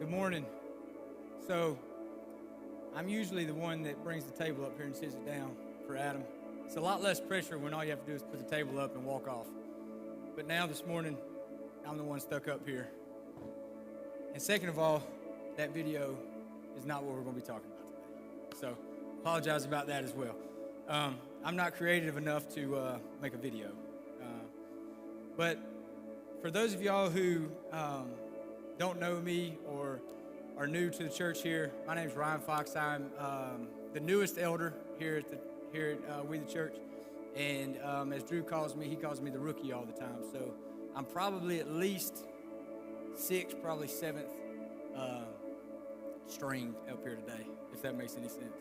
Good morning. So, I'm usually the one that brings the table up here and sits it down for Adam. It's a lot less pressure when all you have to do is put the table up and walk off. But now this morning, I'm the one stuck up here. And second of all, that video is not what we're going to be talking about today. So, apologize about that as well. I'm not creative enough to make a video. But for those of y'all who don't know me or are new to the church here, my name is Ryan Fox. I'm the newest elder here at We the Church, and as Drew calls me, he calls me the rookie all the time. So I'm probably at least sixth, probably seventh string up here today, if that makes any sense.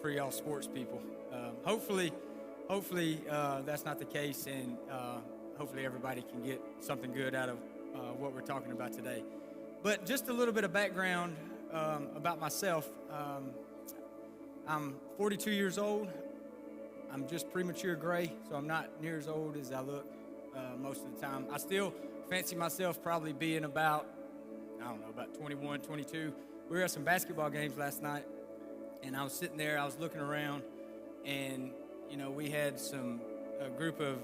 For y'all sports people, hopefully that's not the case, and hopefully everybody can get something good out of what we're talking about today. But just a little bit of background about myself. I'm 42 years old. I'm just premature gray, so I'm not near as old as I look most of the time. I still fancy myself probably being about 21, 22. We were at some basketball games last night, and I was sitting there, I was looking around, and, we had a group of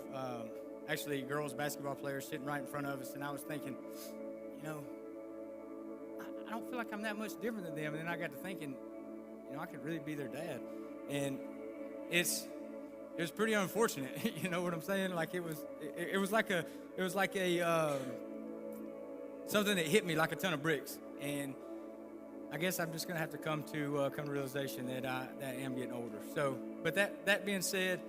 actually girls basketball players sitting right in front of us, and I was thinking, I don't feel like I'm that much different than them. And then I got to thinking, I could really be their dad. And it was pretty unfortunate. You know what I'm saying? Like it was like a something that hit me like a ton of bricks. And I guess I'm just gonna have to come to realization that I am getting older. So, but that being said,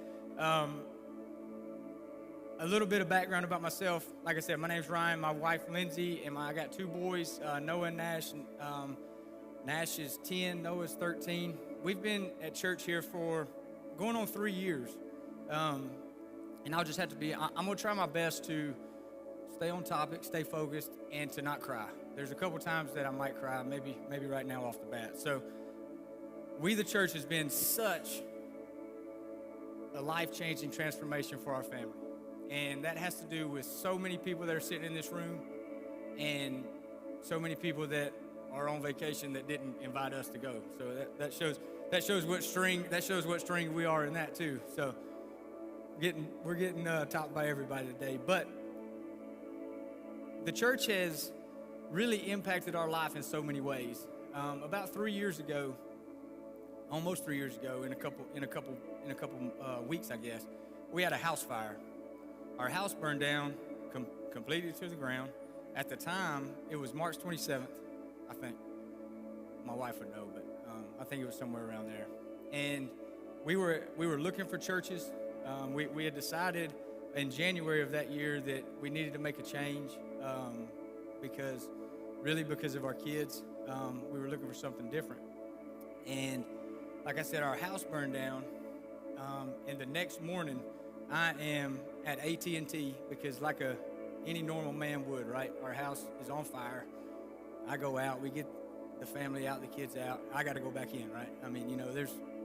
a little bit of background about myself. Like I said, my name's Ryan, my wife Lindsay, and I got two boys, Noah and Nash. Nash is 10, Noah's 13. We've been at church here for going on 3 years. And I'll just have to I'm going to try my best to stay on topic, stay focused, and to not cry. There's a couple times that I might cry, maybe right now off the bat. So We the Church has been such a life-changing transformation for our family. And that has to do with so many people that are sitting in this room and so many people that are on vacation that didn't invite us to go. So that shows what string we are in that too. So we're getting topped by everybody today. But the church has really impacted our life in so many ways. About 3 years ago, almost 3 years ago, in a couple weeks, I guess, we had a house fire. Our house burned down completely to the ground. At the time, it was March 27th, I think. My wife would know, but I think it was somewhere around there. And we were looking for churches. We had decided in January of that year that we needed to make a change because of our kids. We were looking for something different. And like I said, our house burned down, and the next morning, I am at AT&T because like any normal man would, right? Our house is on fire. I go out, we get the family out, the kids out. I got to go back in, right? I mean,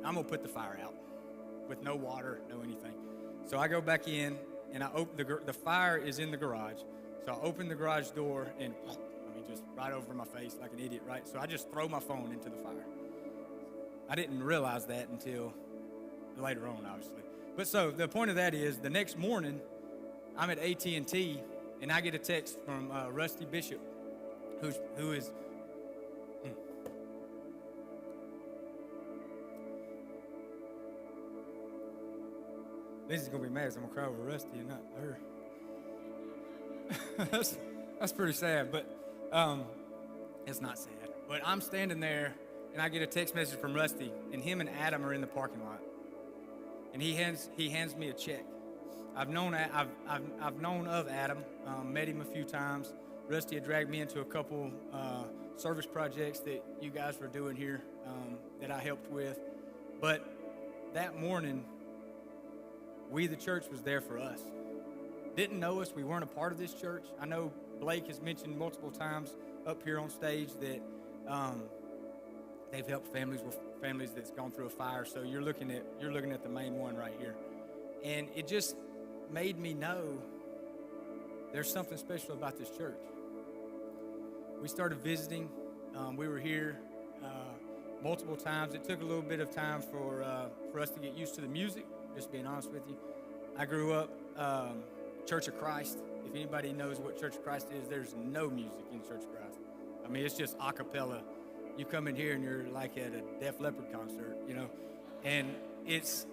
I'm going to put the fire out with no water, no anything. So I go back in, and I open the fire is in the garage. So I open the garage door, and just right over my face like an idiot, right? So I just throw my phone into the fire. I didn't realize that until later on, obviously. But so the point of that is, the next morning, I'm at AT&T, and I get a text from Rusty Bishop, who is. Lizzie's gonna be mad because I'm gonna cry over Rusty and not her. that's pretty sad, but it's not sad. But I'm standing there, and I get a text message from Rusty, and him and Adam are in the parking lot. And he hands me a check. I've known of Adam, met him a few times. Rusty had dragged me into a couple service projects that you guys were doing here that I helped with. But that morning, We the Church was there for us. Didn't know us. We weren't a part of this church. I know Blake has mentioned multiple times up here on stage that they've helped families that's gone through a fire. So you're looking at the main one right here. And it just made me know there's something special about this church. we started visiting. We were here multiple times. It took a little bit of time for us to get used to the music, just being honest with you. I grew up Church of Christ. If anybody knows what Church of Christ is, there's no music in Church of Christ. I mean, it's just a cappella. You come in here and you're like at a Def Leppard concert, you know, and it's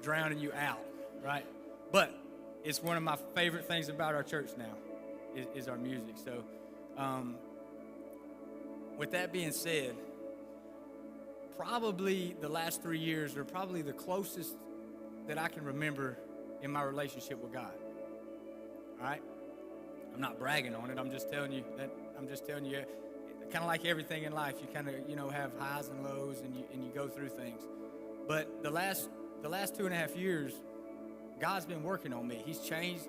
drowning you out, right? But it's one of my favorite things about our church now is our music. So with that being said, probably the last 3 years are probably the closest that I can remember in my relationship with God. All right? I'm not bragging on it. I'm just telling you, kind of like everything in life, you kind of, have highs and lows and you go through things. But the last 2.5 years, God's been working on me. He's changed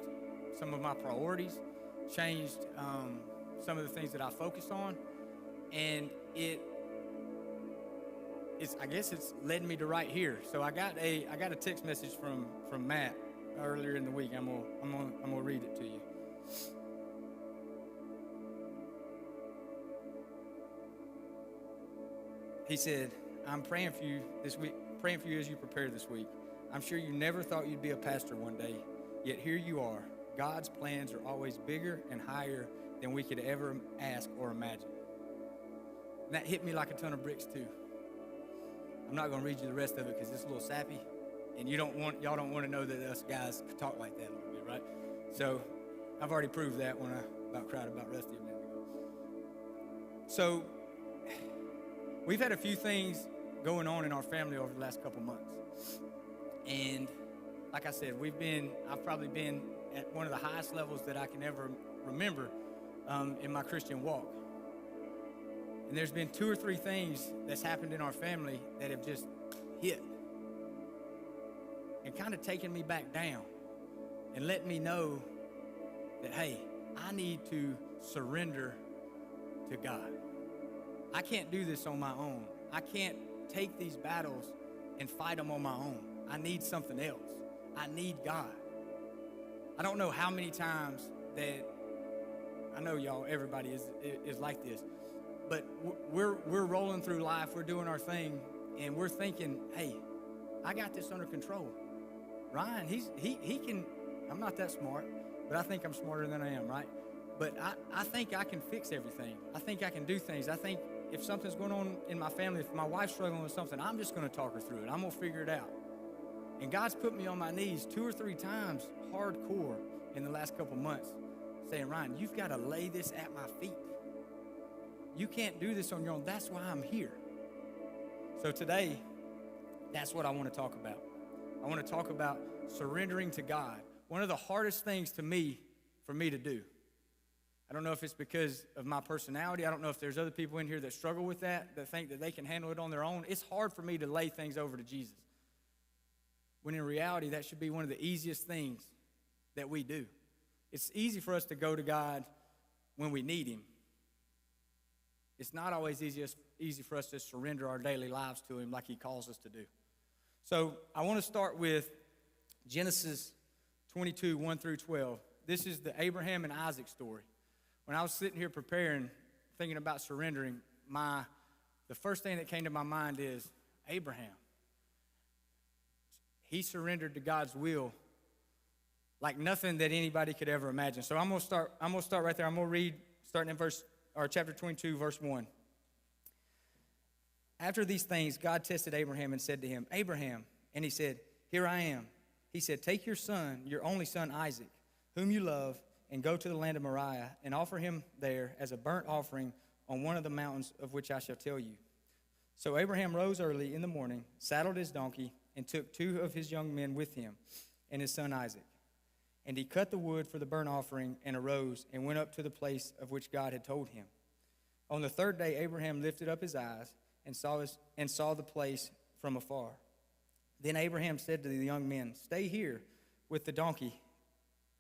some of my priorities, changed some of the things that I focus on, and I guess it's led me to right here. So I got a text message from Matt earlier in the week. I'm gonna read it to you. He said, "I'm praying for you this week, praying for you as you prepare this week. I'm sure you never thought you'd be a pastor one day, yet here you are. God's plans are always bigger and higher than we could ever ask or imagine." And that hit me like a ton of bricks too. I'm not going to read you the rest of it because it's a little sappy, and y'all don't want to know that us guys talk like that a little bit, right? So I've already proved that when I about cried about Rusty a minute ago. So we've had a few things going on in our family over the last couple months. And like I said, I've probably been at one of the highest levels that I can ever remember in my Christian walk. And there's been 2 or 3 things that's happened in our family that have just hit and kind of taken me back down and let me know that, hey, I need to surrender to God. I can't do this on my own. I can't take these battles and fight them on my own. I need something else. I need God. I don't know how many times that, I know y'all, everybody is like this, but we're rolling through life, we're doing our thing, and we're thinking, hey, I got this under control. Ryan, he can, I'm not that smart, but I think I'm smarter than I am, right? But I think I can fix everything. I think I can do things. I think if something's going on in my family, if my wife's struggling with something, I'm just going to talk her through it. I'm going to figure it out. And God's put me on my knees 2 or 3 times hardcore in the last couple months saying, Ryan, you've got to lay this at my feet. You can't do this on your own. That's why I'm here. So today, that's what I want to talk about. I want to talk about surrendering to God. One of the hardest things for me to do. I don't know if it's because of my personality. I don't know if there's other people in here that struggle with that think that they can handle it on their own. It's hard for me to lay things over to Jesus. When in reality, that should be one of the easiest things that we do. It's easy for us to go to God when we need him. It's not always easy for us to surrender our daily lives to him like he calls us to do. So I want to start with Genesis 22, 1 through 12. This is the Abraham and Isaac story. When I was sitting here preparing, thinking about surrendering, the first thing that came to my mind is Abraham. He surrendered to God's will like nothing that anybody could ever imagine. So I'm gonna start right there. I'm gonna read starting in chapter 22, verse 1. After these things, God tested Abraham and said to him, Abraham, and he said, Here I am. He said, Take your son, your only son Isaac, whom you love, and go to the land of Moriah, and offer him there as a burnt offering on one of the mountains of which I shall tell you. So Abraham rose early in the morning, saddled his donkey, and took 2 of his young men with him, and his son Isaac. And he cut the wood for the burnt offering, and arose, and went up to the place of which God had told him. On the 3rd day Abraham lifted up his eyes, and saw the place from afar. Then Abraham said to the young men, Stay here with the donkey,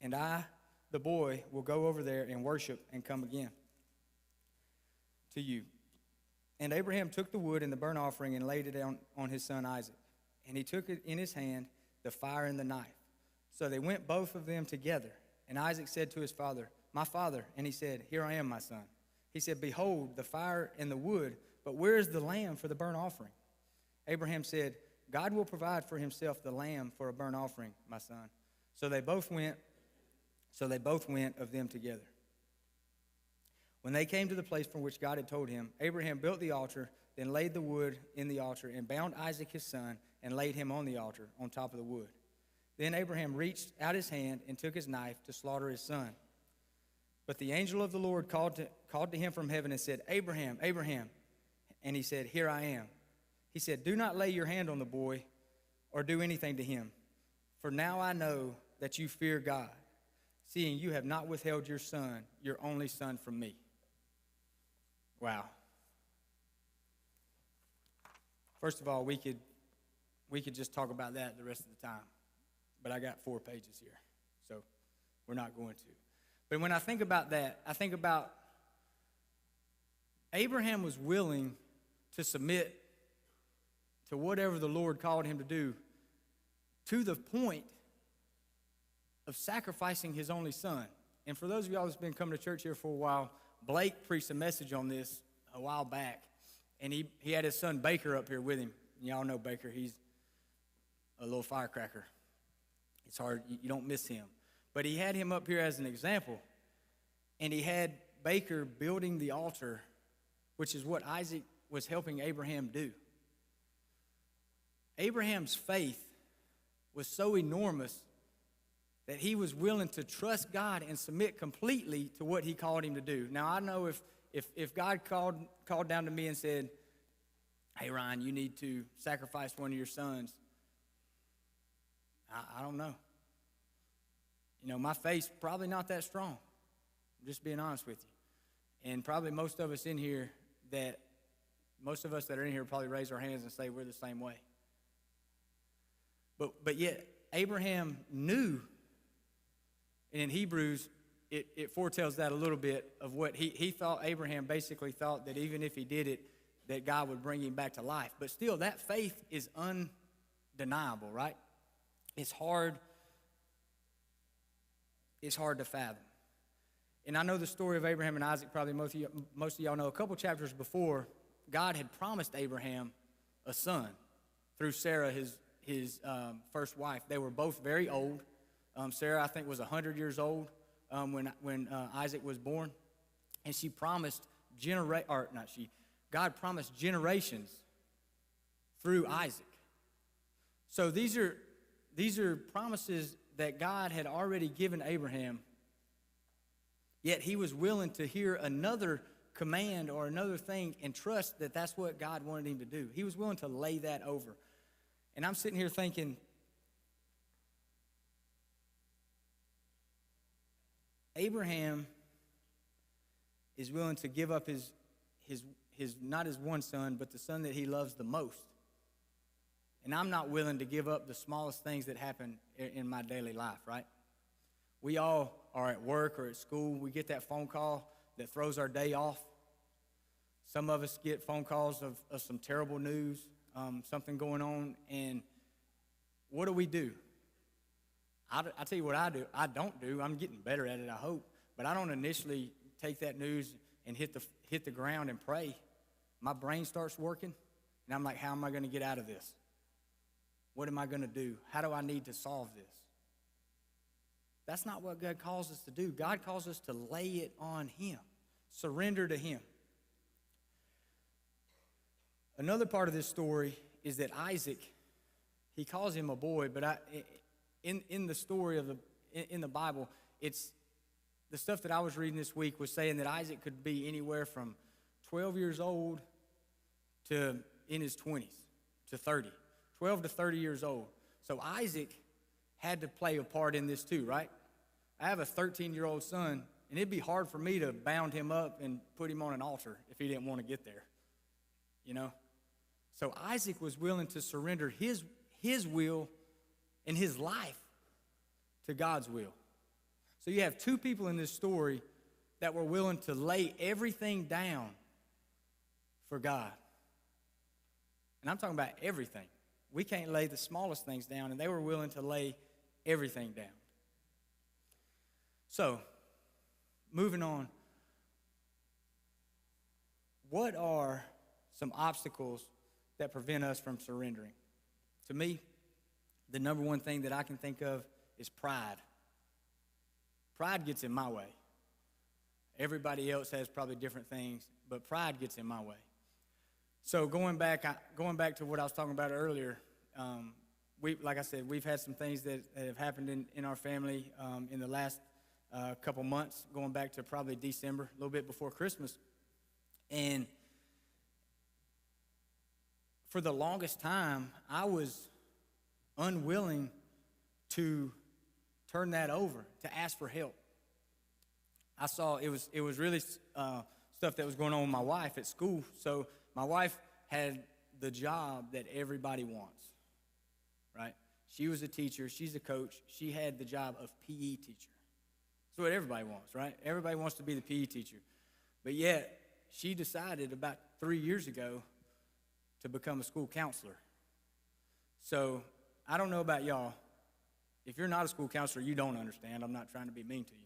and I, the boy, will go over there and worship and come again to you. And Abraham took the wood and the burnt offering and laid it on his son Isaac. And he took it in his hand, the fire and the knife. So they went both of them together. And Isaac said to his father, My father. And he said, Here I am, my son. He said, behold, the fire and the wood, but where is the lamb for the burnt offering? Abraham said, God will provide for himself the lamb for a burnt offering, my son. So they both went of them together. When they came to the place from which God had told him, Abraham built the altar, then laid the wood in the altar, and bound Isaac his son, and laid him on the altar, on top of the wood. Then Abraham reached out his hand and took his knife to slaughter his son. But the angel of the Lord called to him from heaven and said, Abraham, Abraham. And he said, here I am. He said, do not lay your hand on the boy or do anything to him. For now I know that you fear God, seeing you have not withheld your son, your only son, from me. Wow. First of all, we could just talk about that the rest of the time. But I got 4 pages here, so we're not going to. But when I think about that, I think about Abraham was willing to submit to whatever the Lord called him to do, to the point of sacrificing his only son. And for those of y'all that's been coming to church here for a while, Blake preached a message on this a while back, and he had his son Baker up here with him. And y'all know Baker, he's a little firecracker. It's hard, you don't miss him. But he had him up here as an example, and he had Baker building the altar, which is what Isaac was helping Abraham do. Abraham's faith was so enormous that he was willing to trust God and submit completely to what he called him to do. Now, I know if God called down to me and said, hey, Ryan, you need to sacrifice one of your sons, I don't know. You know, my faith's probably not that strong. I'm just being honest with you. And probably most of us that are in here probably raise our hands and say we're the same way. But yet, Abraham knew, and in Hebrews, it foretells that a little bit of what he thought. Abraham basically thought that even if he did it, that God would bring him back to life. But still, that faith is undeniable, right? It's hard to fathom. And I know the story of Abraham and Isaac, probably most of y'all know. A couple chapters before, God had promised Abraham a son through Sarah, his first wife. They were both very old. Sarah, I think, was 100 years old when Isaac was born. And she promised God promised generations through Isaac. So these are promises that God had already given Abraham, yet he was willing to hear another command or another thing and trust that that's what God wanted him to do. He was willing to lay that over. And I'm sitting here thinking, Abraham is willing to give up his not his one son, but the son that he loves the most. And I'm not willing to give up the smallest things that happen in my daily life, right? We all are at work or at school. We get that phone call that throws our day off. Some of us get phone calls of some terrible news, something going on, and what do? I tell you what I do. I don't do. I'm getting better at it, I hope. But I don't initially take that news and hit the ground and pray. My brain starts working, and I'm like, how am I going to get out of this? What am I going to do? How do I need to solve this? That's not what God calls us to do. God calls us to lay it on him, surrender to him. Another part of this story is that Isaac, he calls him a boy, but in the story in the Bible, it's the stuff that I was reading this week was saying that Isaac could be anywhere from 12 years old to in his 20s to 30. 12 to 30 years old. So Isaac had to play a part in this too, right? I have a 13-year-old son, and it'd be hard for me to bound him up and put him on an altar if he didn't want to get there, you know? So Isaac was willing to surrender his will and his life to God's will. So you have two people in this story that were willing to lay everything down for God. And I'm talking about everything. We can't lay the smallest things down, and they were willing to lay everything down. So, moving on. what are some obstacles that prevent us from surrendering? To me, the number one thing that I can think of is pride. Pride gets in my way. Everybody else has probably different things, but pride gets in my way. So going back to what I was talking about earlier, like I said, we've had some things that have happened in our family in the last couple months, going back to probably December, a little bit before Christmas. And for the longest time, I was unwilling to turn that over, to ask for help. I saw it was really stuff that was going on with my wife at school. So my wife had the job that everybody wants, right? She was a teacher. She's a coach. She had the job of PE teacher. That's what everybody wants, right? Everybody wants to be the PE teacher. But yet, she decided about 3 years ago to become a school counselor. So I don't know about y'all. If you're not a school counselor, you don't understand. I'm not trying to be mean to you.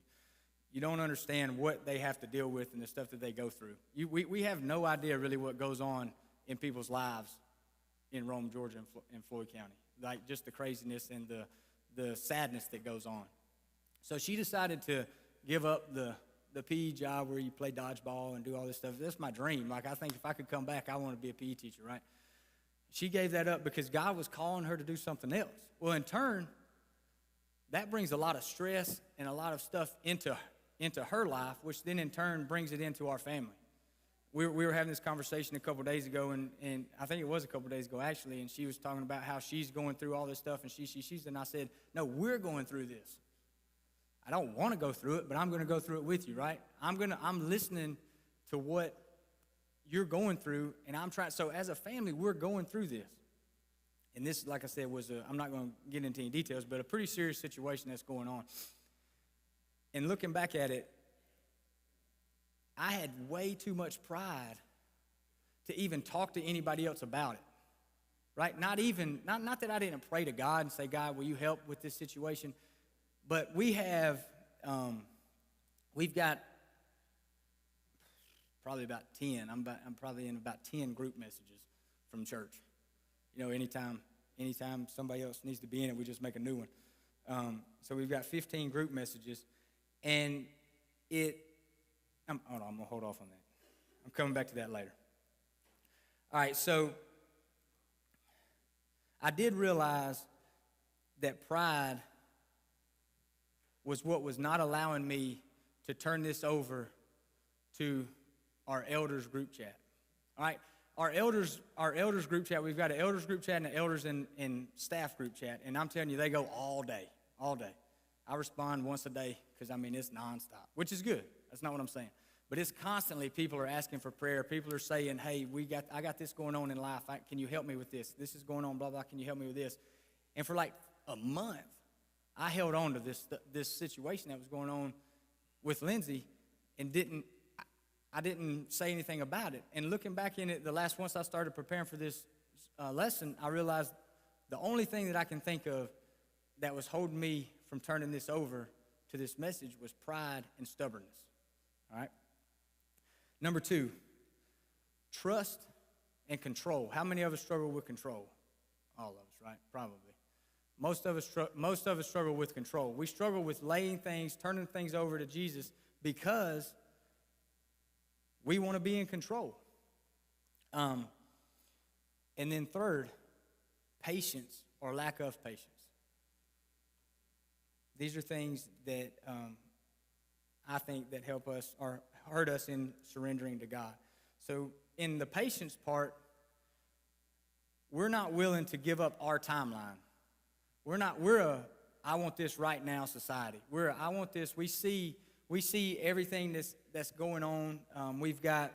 You don't understand what they have to deal with and the stuff that they go through. We have no idea really what goes on in people's lives in Rome, Georgia, and Floyd County. Like just the craziness and the sadness that goes on. So she decided to give up the PE job where you play dodgeball and do all this stuff. That's my dream. Like I think if I could come back, I want to be a PE teacher, right? She gave that up because God was calling her to do something else. Well, in turn, that brings a lot of stress and a lot of stuff into her life, which then in turn brings it into our family. We were having this conversation a couple days ago, and I think it was a couple days ago actually, and she was talking about how she's going through all this stuff, and she's, and I said, no, we're going through this. I don't want to go through it, but I'm going to go through it with you, right? I'm listening to what you're going through, and I'm trying. So as a family, we're going through this. And this, like I said, I'm not going to get into any details, but a pretty serious situation that's going on. And looking back at it, I had way too much pride to even talk to anybody else about it, right? Not that I didn't pray to God and say, God, will you help with this situation? But we've got probably about 10. I'm probably in about 10 group messages from church. You know, anytime somebody else needs to be in it, we just make a new one. So we've got 15 group messages, and I'm going to hold off on that. I'm coming back to that later. All right, so I did realize that pride was what was not allowing me to turn this over to our elders group chat. All right, our elders group chat, we've got an elders group chat and an elders and staff group chat, and I'm telling you, they go all day. I respond once a day because, it's nonstop, which is good. That's not what I'm saying. But it's constantly people are asking for prayer. People are saying, hey, I got this going on in life. Can you help me with this? This is going on, blah, blah. Can you help me with this? And for like a month, I held on to this situation that was going on with Lindsay and I didn't say anything about it. And looking back in it, once I started preparing for this lesson, I realized the only thing that I can think of that was holding me from turning this over to this message was pride and stubbornness. All right? Number 2, trust and control. How many of us struggle with control? All of us, right? Probably. Most of us struggle with control. We struggle with turning things over to Jesus because we want to be in control. And then third, patience or lack of patience. These are things that I think that help us or hurt us in surrendering to God. So in the patience part, we're not willing to give up our timeline. We're a I want this right now society. I want this. We see everything that's going on. We've got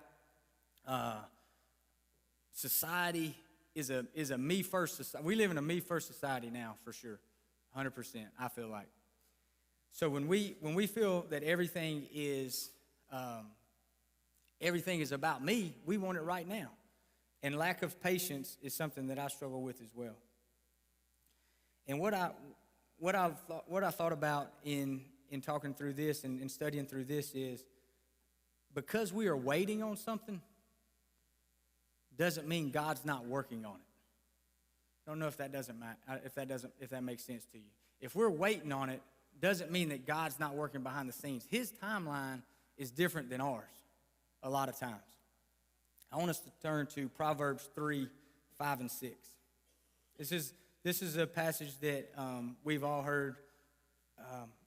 society is a me first society. We live in a me first society now for sure, 100%. I feel like. So when we feel that everything is about me, we want it right now, and lack of patience is something that I struggle with as well. And what I thought about in talking through this and studying through this is because we are waiting on something, doesn't mean God's not working on it. I don't know if that doesn't matter, if that makes sense to you. If we're waiting on it, doesn't mean that God's not working behind the scenes. His timeline is different than ours a lot of times. I want us to turn to Proverbs 3, 5, and 6. This is a passage that we've all heard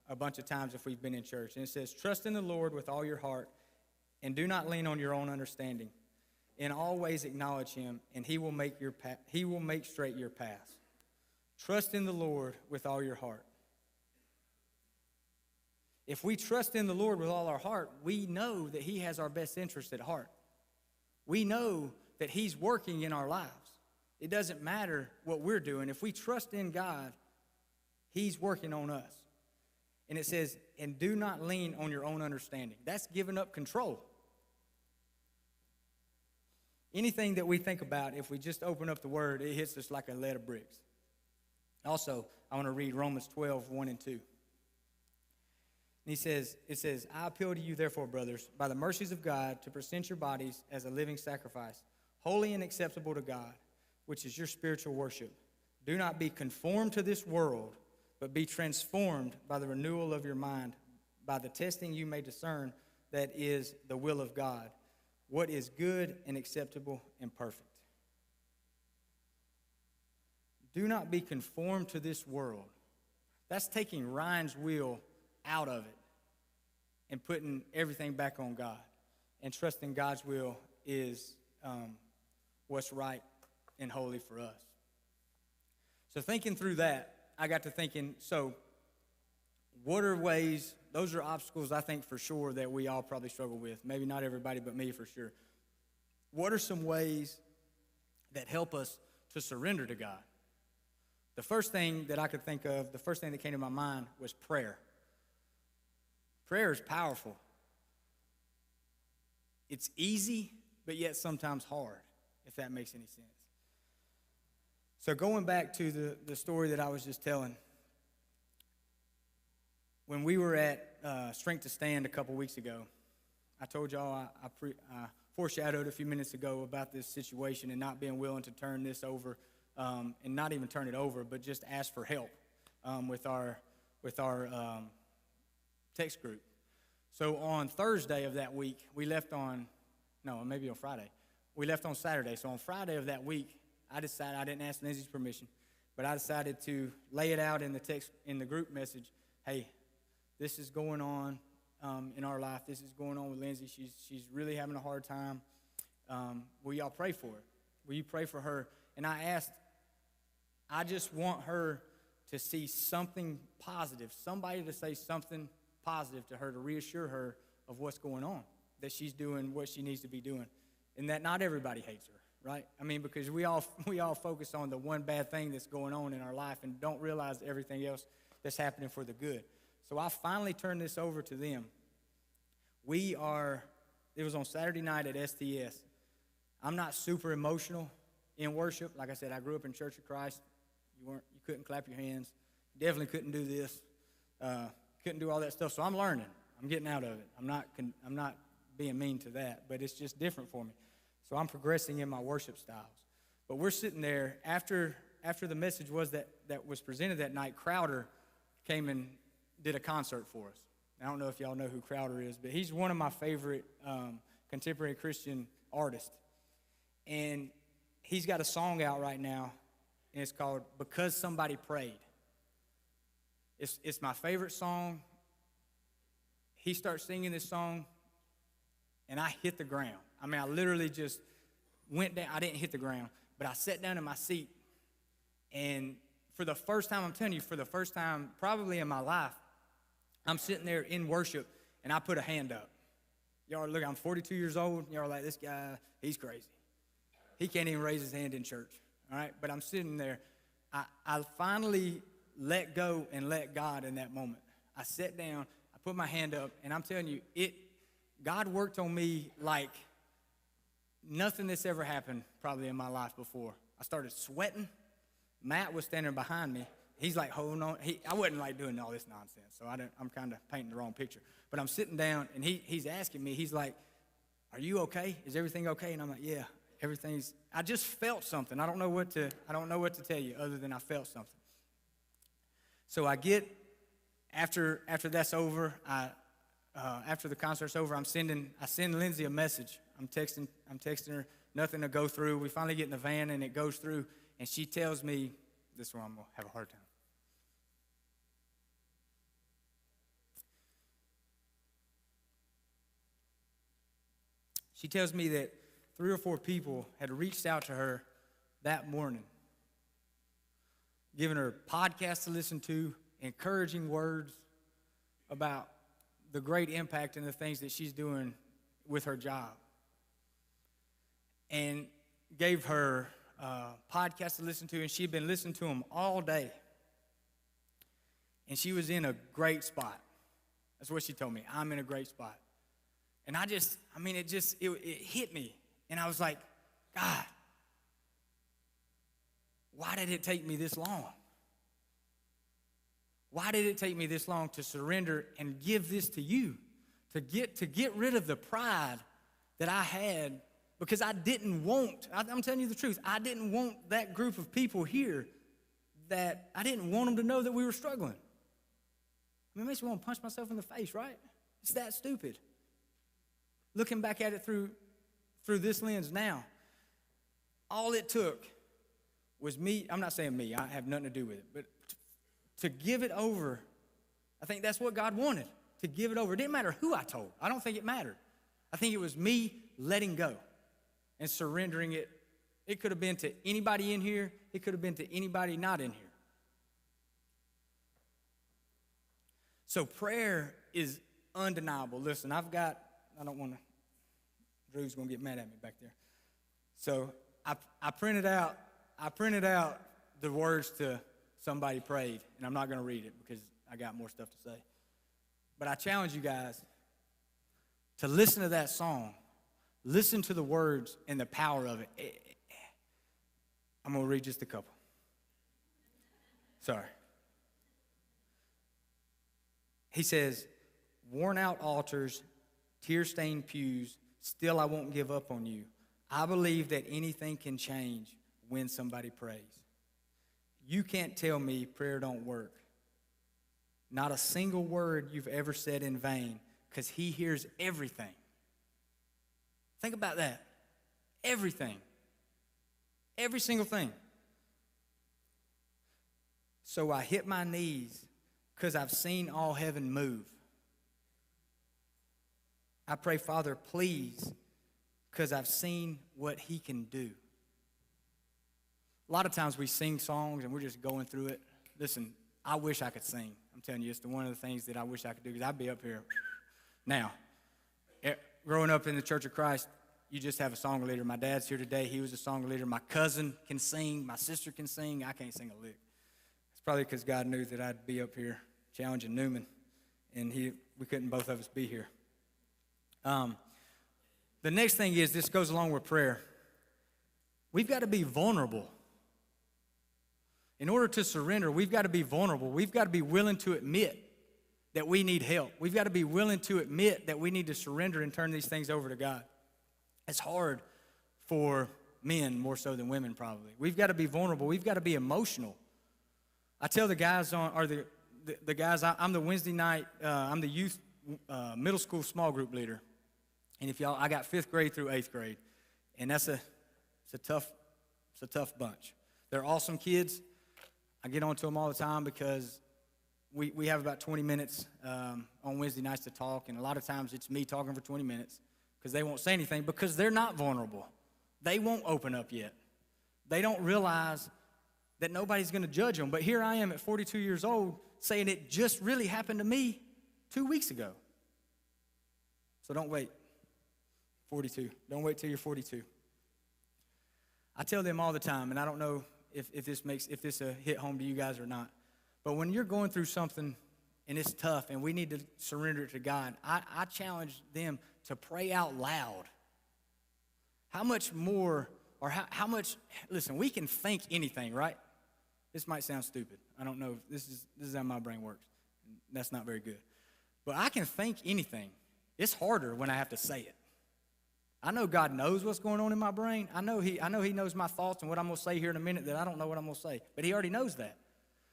a bunch of times if we've been in church. And it says, trust in the Lord with all your heart, and do not lean on your own understanding. In all ways acknowledge him, and he will make straight your paths. Trust in the Lord with all your heart. If we trust in the Lord with all our heart, we know that he has our best interest at heart. We know that he's working in our lives. It doesn't matter what we're doing. If we trust in God, he's working on us. And it says, and do not lean on your own understanding. That's giving up control. Anything that we think about, if we just open up the word, it hits us like a lead of bricks. Also, I want to read Romans 12, 1 and 2. And it says, I appeal to you, therefore, brothers, by the mercies of God, to present your bodies as a living sacrifice, holy and acceptable to God, which is your spiritual worship. Do not be conformed to this world, but be transformed by the renewal of your mind. By the testing you may discern that is the will of God, what is good and acceptable and perfect. Do not be conformed to this world. That's taking Ryan's will out of it and putting everything back on God. And trusting God's will is what's right and holy for us. So thinking through that, I got to thinking, so what are ways, those are obstacles I think for sure that we all probably struggle with. Maybe not everybody, but me for sure. What are some ways that help us to surrender to God? The first thing that I could think of, the first thing that came to my mind was prayer. Prayer is powerful. It's easy, but yet sometimes hard, if that makes any sense. So going back to the story that I was just telling, when we were at Strength to Stand a couple weeks ago, I told y'all I foreshadowed a few minutes ago about this situation and not being willing to turn this over, and not even turn it over, but just ask for help with our text group. So on Thursday of that week, maybe on Friday. We left on Saturday. So on Friday of that week, I decided, I didn't ask Lindsay's permission, but I decided to lay it out in the group message. Hey, this is going on in our life. This is going on with Lindsay. She's really having a hard time. Will y'all pray for her? Will you pray for her? And I asked, I just want her to see something positive, somebody to say something positive to her, to reassure her of what's going on, that she's doing what she needs to be doing, and that not everybody hates her, right? I mean, because we all focus on the one bad thing that's going on in our life and don't realize everything else that's happening for the good. So I finally turned this over to them. It was on Saturday night at STS. I'm not super emotional in worship. Like I said, I grew up in Church of Christ. You couldn't clap your hands. Definitely couldn't do this. Couldn't do all that stuff. So I'm learning. I'm getting out of it. I'm not being mean to that, but it's just different for me. So I'm progressing in my worship styles. But we're sitting there after the message was that was presented that night. Crowder came and did a concert for us. I don't know if y'all know who Crowder is, but he's one of my favorite contemporary Christian artists. And he's got a song out right now, and it's called Because Somebody Prayed. It's my favorite song. He starts singing this song, and I hit the ground. I mean, I literally just went down. I didn't hit the ground, but I sat down in my seat, and for the first time, I'm telling you, for the first time probably in my life, I'm sitting there in worship, and I put a hand up. Y'all look, I'm 42 years old. Y'all are like, this guy, he's crazy. He can't even raise his hand in church, all right? But I'm sitting there. I finally let go and let God in that moment. I sat down, I put my hand up, and I'm telling you, God worked on me like nothing that's ever happened probably in my life before. I started sweating. Matt was standing behind me. He's like holding on. I wasn't like doing all this nonsense, so I'm kind of painting the wrong picture. But I'm sitting down, and he's asking me, he's like, are you okay? Is everything okay? And I'm like, yeah. I just felt something. I don't know what to tell you other than I felt something. So after that's over, after the concert's over, I send Lindsay a message. I'm texting her, nothing to go through. We finally get in the van and it goes through, and she tells me, this is where I'm gonna have a hard time. She tells me that 3 or 4 people had reached out to her that morning, giving her podcasts to listen to, encouraging words about the great impact and the things that she's doing with her job, and gave her podcasts to listen to, and she'd been listening to them all day, and she was in a great spot. That's what she told me. I'm in a great spot. And it hit me. And I was like, God, why did it take me this long? Why did it take me this long to surrender and give this to you? To get rid of the pride that I had, because I didn't want, I'm telling you the truth, I didn't want that group of people here, that I didn't want them to know that we were struggling. I mean, it makes me want to punch myself in the face, right? It's that stupid. Looking back at it through this lens now, all it took was me. I'm not saying me. I have nothing to do with it. But to give it over, I think that's what God wanted, to give it over. It didn't matter who I told. I don't think it mattered. I think it was me letting go and surrendering it. It could have been to anybody in here. It could have been to anybody not in here. So prayer is undeniable. Listen, I don't want to, Drew's going to get mad at me back there. So I printed out the words to Somebody Prayed, and I'm not going to read it because I got more stuff to say. But I challenge you guys to listen to that song. Listen to the words and the power of it. I'm going to read just a couple. Sorry. He says, worn out altars, tear-stained pews, still I won't give up on you. I believe that anything can change when somebody prays. You can't tell me prayer don't work. Not a single word you've ever said in vain, because he hears everything. Think about that. Everything. Every single thing. So I hit my knees because I've seen all heaven move. I pray, Father, please, because I've seen what he can do. A lot of times we sing songs and we're just going through it. Listen, I wish I could sing. I'm telling you, it's one of the things that I wish I could do, because I'd be up here. Now, growing up in the Church of Christ, you just have a song leader. My dad's here today. He was a song leader. My cousin can sing. My sister can sing. I can't sing a lick. It's probably because God knew that I'd be up here challenging Newman, and we couldn't both of us be here. The next thing is, this goes along with prayer. We've got to be vulnerable. In order to surrender, we've got to be vulnerable. We've got to be willing to admit that we need help. We've got to be willing to admit that we need to surrender and turn these things over to God. It's hard for men more so than women, probably. We've got to be vulnerable. We've got to be emotional. I tell the guys the guys, I'm the Wednesday night, I'm the youth middle school small group leader. And I got 5th grade through 8th grade. And it's a tough bunch. They're awesome kids. I get on to them all the time because we have about 20 minutes on Wednesday nights to talk. And a lot of times it's me talking for 20 minutes because they won't say anything, because they're not vulnerable. They won't open up yet. They don't realize that nobody's going to judge them. But here I am at 42 years old saying it just really happened to me 2 weeks ago. So don't wait. 42. Don't wait till you're 42. I tell them all the time, and I don't know if this hit home to you guys or not, but when you're going through something and it's tough and we need to surrender it to God, I challenge them to pray out loud. How much more, or how much, listen, we can think anything, right? This might sound stupid. I don't know. This is how my brain works. That's not very good. But I can think anything. It's harder when I have to say it. I know God knows what's going on in my brain. I know he knows my thoughts and what I'm going to say here in a minute that I don't know what I'm going to say. But he already knows that.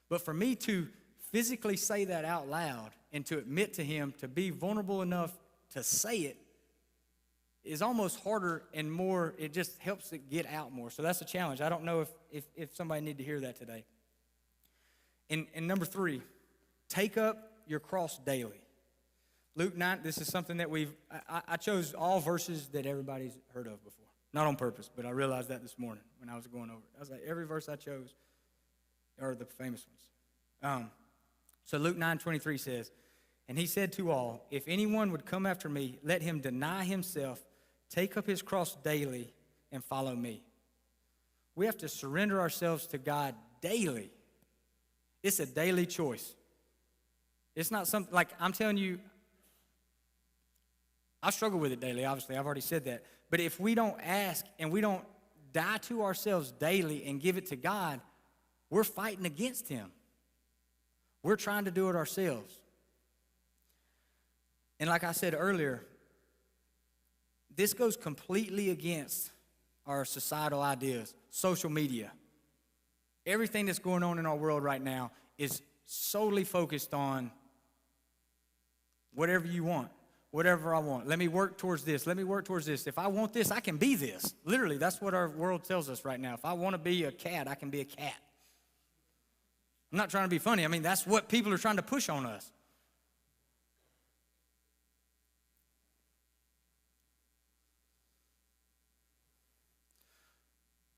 But for me to physically say that out loud and to admit to him, to be vulnerable enough to say it, is almost harder and more, it just helps it get out more. So that's a challenge. I don't know if somebody need to hear that today. And number 3, take up your cross daily. Luke 9, this is something that I chose all verses that everybody's heard of before. Not on purpose, but I realized that this morning when I was going over it. I was like, every verse I chose are the famous ones. So Luke 9:23 says, and he said to all, if anyone would come after me, let him deny himself, take up his cross daily, and follow me. We have to surrender ourselves to God daily. It's a daily choice. It's not something, like I'm telling you, I struggle with it daily, obviously. I've already said that. But if we don't ask and we don't die to ourselves daily and give it to God, we're fighting against him. We're trying to do it ourselves. And like I said earlier, this goes completely against our societal ideas, social media. Everything that's going on in our world right now is solely focused on whatever you want, whatever I want. Let me work towards this. Let me work towards this. If I want this, I can be this. Literally, that's what our world tells us right now. If I want to be a cat, I can be a cat. I'm not trying to be funny. I mean, that's what people are trying to push on us.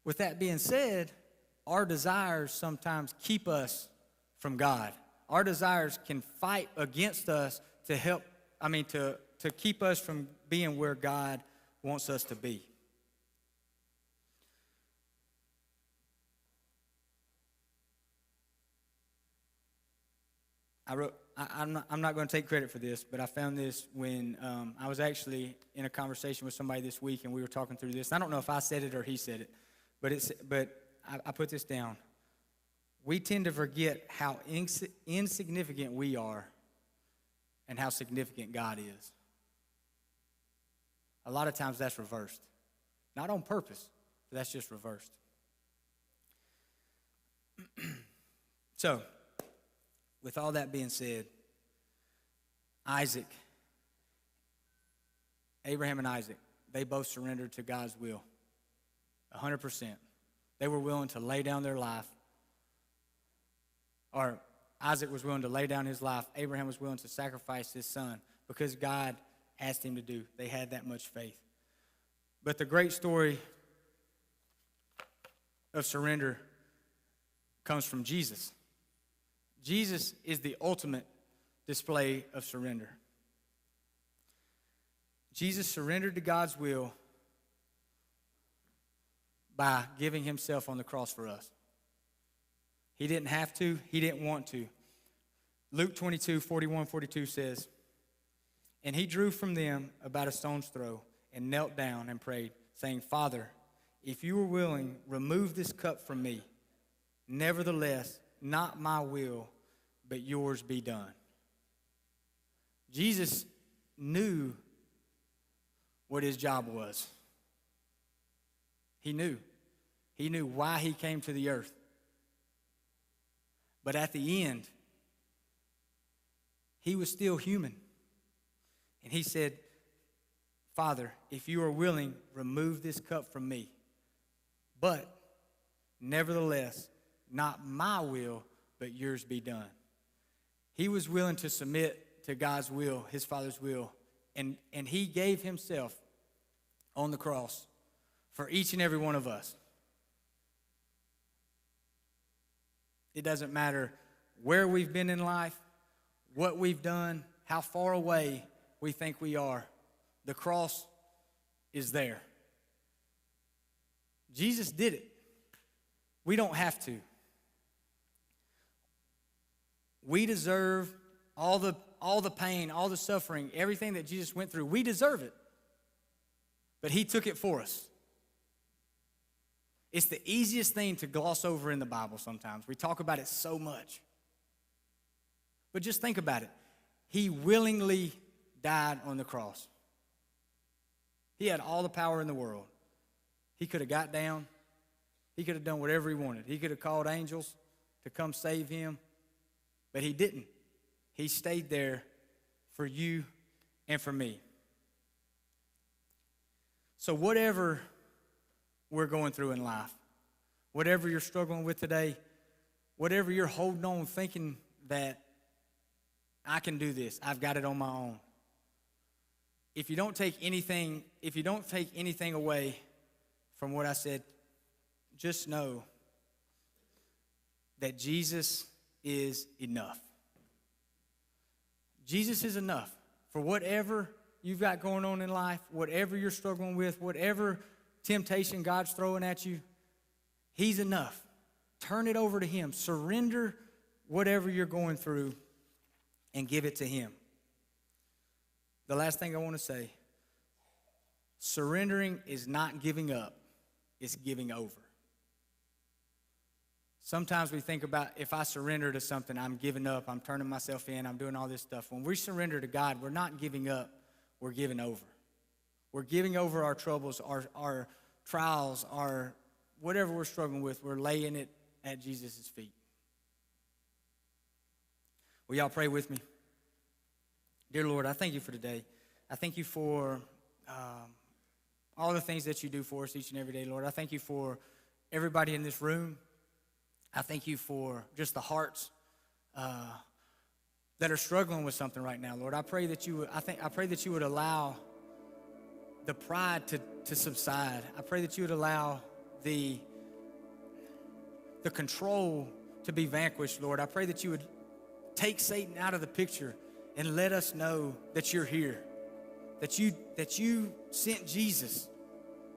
With that being said, our desires sometimes keep us from God. Our desires can fight against us to keep us from being where God wants us to be. I'm not going to take credit for this, but I found this when I was actually in a conversation with somebody this week, and we were talking through this. I don't know if I said it or he said it, but I put this down. We tend to forget how insignificant we are and how significant God is. A lot of times that's reversed. Not on purpose, but that's just reversed. So, with all that being said, Abraham and Isaac, they both surrendered to God's will, 100%. They were willing to lay down their life, or Isaac was willing to lay down his life. Abraham was willing to sacrifice his son because God asked him to do. They had that much faith. But the great story of surrender comes from Jesus. Jesus is the ultimate display of surrender. Jesus surrendered to God's will by giving himself on the cross for us. He didn't have to. He didn't want to. Luke 22:41-42 says, and he drew from them about a stone's throw and knelt down and prayed, saying, Father, if you are willing, remove this cup from me. Nevertheless, not my will, but yours be done. Jesus knew what his job was. He knew. He knew why he came to the earth. But at the end, he was still human. And he said, Father, if you are willing, remove this cup from me. But nevertheless, not my will, but yours be done. He was willing to submit to God's will, his Father's will, and he gave himself on the cross for each and every one of us. It doesn't matter where we've been in life, what we've done, how far away we think we are. The cross is there. Jesus did it. We don't have to. We deserve all the pain, all the suffering, everything that Jesus went through. We deserve it. But he took it for us. It's the easiest thing to gloss over in the Bible sometimes. We talk about it so much. But just think about it. He willingly died on the cross. He had all the power in the world. He could have got down. He could have done whatever he wanted. He could have called angels to come save him, but he didn't. He stayed there for you and for me. So whatever we're going through in life, whatever you're struggling with today, whatever you're holding on thinking that I can do this, I've got it on my own. If you don't take anything away from what I said, just know that Jesus is enough. Jesus is enough for whatever you've got going on in life, whatever you're struggling with, whatever temptation God's throwing at you. He's enough. Turn it over to him. Surrender whatever you're going through and give it to him. The last thing I want to say, surrendering is not giving up, it's giving over. Sometimes we think about, if I surrender to something, I'm giving up, I'm turning myself in, I'm doing all this stuff. When we surrender to God, we're not giving up, we're giving over. We're giving over our troubles, our trials, our whatever we're struggling with, we're laying it at Jesus' feet. Will y'all pray with me? Dear Lord, I thank you for today. I thank you for all the things that you do for us each and every day, Lord. I thank you for everybody in this room. I thank you for just the hearts that are struggling with something right now, Lord. I pray that you would allow the pride to subside. I pray that you would allow the control to be vanquished, Lord. I pray that you would take Satan out of the picture and let us know that you're here, that you sent Jesus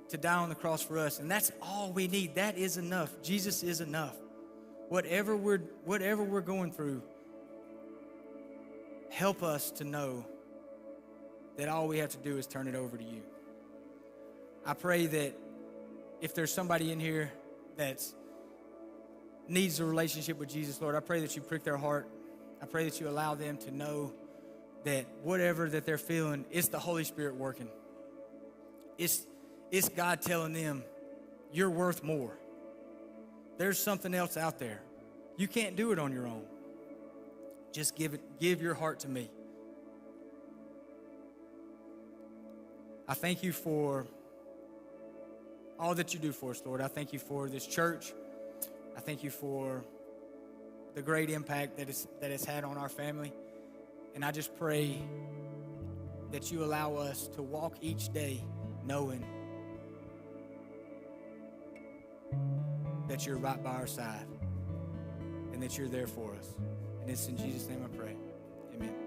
to die on the cross for us, and that's all we need. That is enough. Jesus is enough. Whatever we're going through, help us to know that all we have to do is turn it over to you. I pray that if there's somebody in here that needs a relationship with Jesus, Lord, I pray that you prick their heart. I pray that you allow them to know that whatever that they're feeling, it's the Holy Spirit working. It's God telling them, you're worth more. There's something else out there. You can't do it on your own. Just give your heart to me. I thank you for all that you do for us, Lord. I thank you for this church. I thank you for the great impact that it's had on our family. And I just pray that you allow us to walk each day knowing that you're right by our side and that you're there for us. And it's in Jesus' name I pray. Amen.